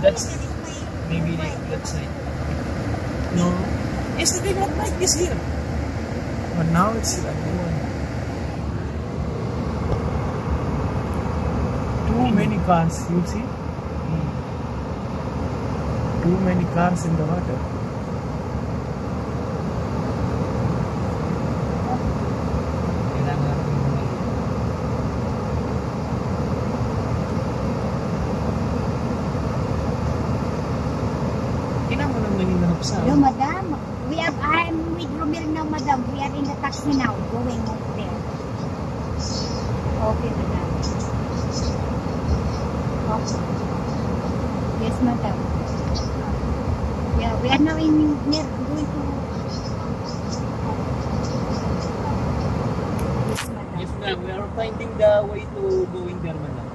That's maybe that's it. No, yesterday not like this here, but now it's like one. Too many cars, you see? Too many cars in the water. No, madam. I'm with Romel now, madam. We are in the taxi now, going over there. Okay, madam. Okay. Yes, madam. Yeah, we are now in near going to. Yes, madam. Yes, ma'am. We are finding the way to going there, madam.